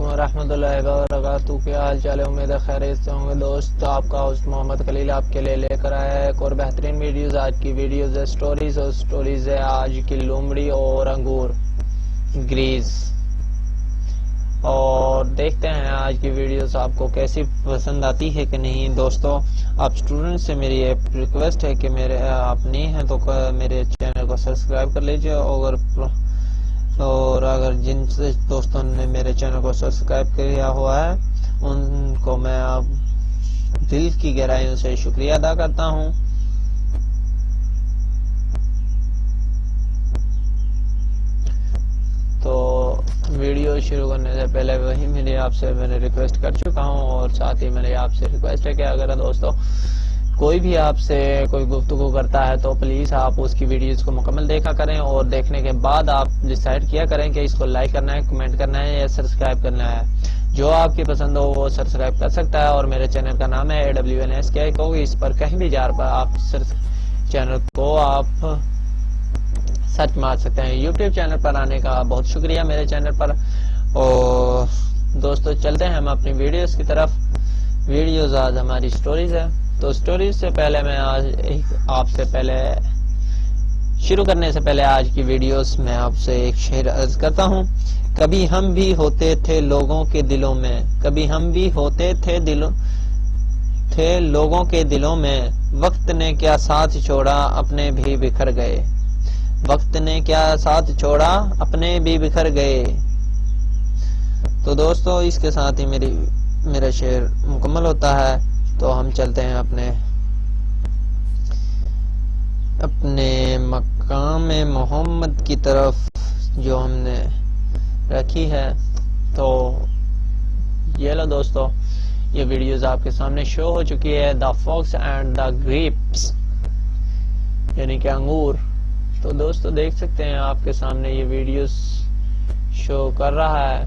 علیکم ورحمۃ اللہ وبرکاتہ۔ کیا حال چال ہے؟ امید ہے خیریت سے ہوں گے دوست۔ آپ کا ہوسٹ محمد خلیل آپ کے لیے لے کر آیا ہے ایک اور بہترین ویڈیوز۔ آج کی ویڈیوز ہے سٹوریز، اور سٹوریز ہے آج کی لومڑی اور انگور گریز۔ اور دیکھتے ہیں آج کی ویڈیوز آپ کو کیسی پسند آتی ہے کہ نہیں۔ دوستو، آپ اسٹوڈنٹ سے میری ایک ریکویسٹ ہے کہ آپ نہیں ہیں تو میرے چینل کو سبسکرائب کر لیجئے، اور اگر جن دوستوں نے میرے چینل کو سبسکرائب کیا ہوا ہے ان کو میں اب دل کی گہرائیوں سے شکریہ ادا کرتا ہوں۔ تو ویڈیو شروع کرنے سے پہلے وہی میں نے ریکویسٹ کر چکا ہوں، اور ساتھ ہی میری آپ سے ریکویسٹ ہے کہ اگر دوستو کوئی بھی آپ سے کوئی گفتگو کرتا ہے تو پلیز آپ اس کی ویڈیوز کو مکمل دیکھا کریں، اور دیکھنے کے بعد آپ ڈیسائیڈ کیا کریں کہ اس کو لائک کرنا ہے، کمنٹ کرنا ہے یا سبسکرائب کرنا ہے۔ جو آپ کی پسند ہو وہ سبسکرائب کر سکتا ہے، اور میرے چینل کا نام ہے AWNSK کو اس پر کہیں بھی جا پر آپ چینل کو آپ سرچ مار سکتے ہیں۔ یوٹیوب چینل پر آنے کا بہت شکریہ میرے چینل پر۔ اور دوستو چلتے ہیں ہم اپنی ویڈیوز کی طرف۔ ویڈیوز آج ہماری سٹوریز ہے، تو سٹوریز سے پہلے میں آج آپ سے شروع کرنے سے پہلے آج کی ویڈیوز میں آپ سے ایک شعر عرض کرتا ہوں۔ کبھی ہم بھی ہوتے تھے لوگوں کے دلوں میں، کبھی ہم بھی ہوتے تھے لوگوں کے دلوں میں، وقت نے کیا ساتھ چھوڑا اپنے بھی بکھر گئے، وقت نے کیا ساتھ چھوڑا اپنے بھی بکھر گئے۔ تو دوستو اس کے ساتھ ہی میرا شعر مکمل ہوتا ہے۔ تو ہم چلتے ہیں اپنے مقام محمد کی طرف جو ہم نے رکھی ہے۔ تو یہ لو دوستو، یہ ویڈیوز آپ کے سامنے شو ہو چکی ہے، the fox and the grapes, یعنی کہ انگور۔ تو دوستو دیکھ سکتے ہیں آپ کے سامنے یہ ویڈیوز شو کر رہا ہے۔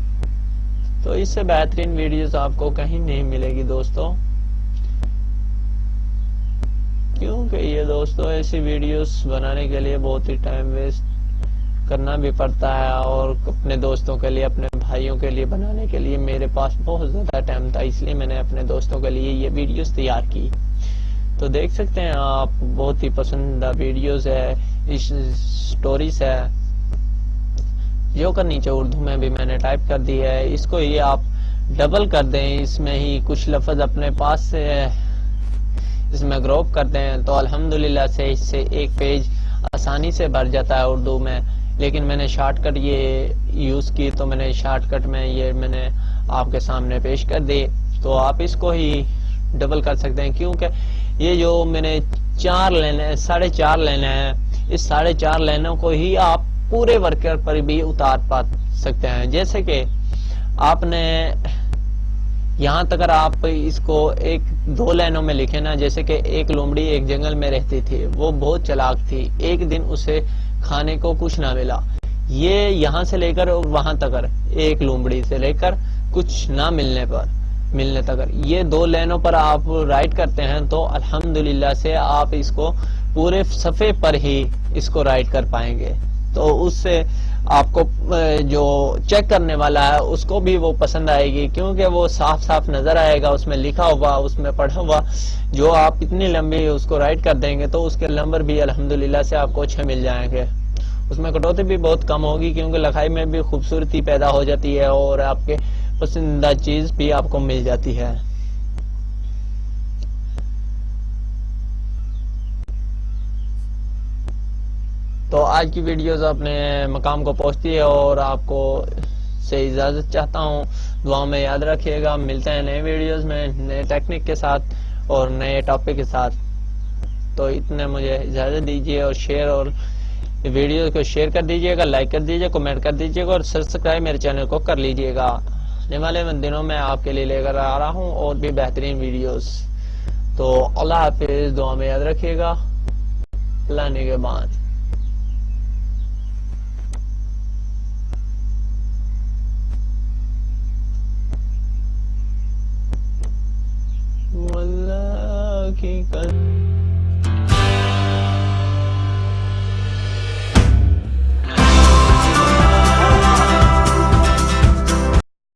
تو اس سے بہترین ویڈیوز آپ کو کہیں نہیں ملے گی دوستو، کیونکہ یہ دوستو ایسی ویڈیوز بنانے کے لیے بہت ہی ٹائم ویسٹ کرنا بھی پڑتا ہے، اور اپنے دوستوں کے لیے، اپنے بھائیوں کے لیے بنانے کے لیے میرے پاس بہت زیادہ ٹائم تھا، اس لیے میں نے اپنے دوستوں کے لیے یہ ویڈیوز تیار کی۔ تو دیکھ سکتے ہیں آپ، بہت ہی پسندیدہ ویڈیوز ہے، سٹوریز ہے، جو کر نیچے اردو میں بھی میں نے ٹائپ کر دی ہے۔ اس کو ہی آپ ڈبل کر دیں، اس میں ہی کچھ لفظ اپنے پاس سے اس میں گروپ کرتے ہیں تو الحمدللہ سے اس سے ایک پیج آسانی سے بھر جاتا ہے اردو میں۔ لیکن میں نے شارٹ کٹ یہ یوز کی، تو میں نے شارٹ کٹ میں میں نے آپ کے سامنے پیش کر دی۔ تو آپ اس کو ہی ڈبل کر سکتے ہیں، کیونکہ یہ جو میں نے 4.5 لینے ہیں، اس 4.5 لینوں کو ہی آپ پورے ورکر پر بھی اتار پا سکتے ہیں۔ جیسے کہ آپ نے یہاں تک اگر آپ اس کو 2 لینوں میں لکھیں نا، جیسے کہ ایک لومڑی ایک جنگل میں رہتی تھی، وہ بہت چلاک تھی، ایک دن اسے کھانے کو کچھ نہ ملا۔ یہ یہاں سے لے کر وہاں تک، ایک لومڑی سے لے کر کچھ نہ ملنے تک، یہ 2 لینوں پر آپ رائٹ کرتے ہیں تو الحمدللہ سے آپ اس کو پورے صفحے پر ہی اس کو رائٹ کر پائیں گے۔ تو اس سے آپ کو جو چیک کرنے والا ہے اس کو بھی وہ پسند آئے گی، کیونکہ وہ صاف صاف نظر آئے گا، اس میں لکھا ہوا، اس میں پڑھا ہوا۔ جو آپ اتنی لمبی اس کو رائٹ کر دیں گے تو اس کے نمبر بھی الحمدللہ سے آپ کو اچھے مل جائیں گے۔ اس میں کٹوتی بھی بہت کم ہوگی، کیونکہ لکھائی میں بھی خوبصورتی پیدا ہو جاتی ہے، اور آپ کے پسندیدہ چیز بھی آپ کو مل جاتی ہے۔ تو آج کی ویڈیوز اپنے مقام کو پہنچتی ہے، اور آپ کو سے اجازت چاہتا ہوں۔ دعاؤں میں یاد رکھیے گا، ملتے ہیں نئے ویڈیوز میں نئے ٹیکنک کے ساتھ اور نئے ٹاپک کے ساتھ۔ تو اتنے مجھے اجازت دیجیے، اور ویڈیو کو شیئر کر دیجیے گا، لائک کر دیجیے، کمنٹ کر دیجیے گا، اور سبسکرائب میرے چینل کو کر لیجیے گا۔ آنے والے دنوں میں آپ کے لیے لے کر آ رہا ہوں اور بھی بہترین ویڈیوز۔ تو اللہ حافظ، دعا میں یاد رکھیے گا، اللہ نگہبان۔ واللہ کی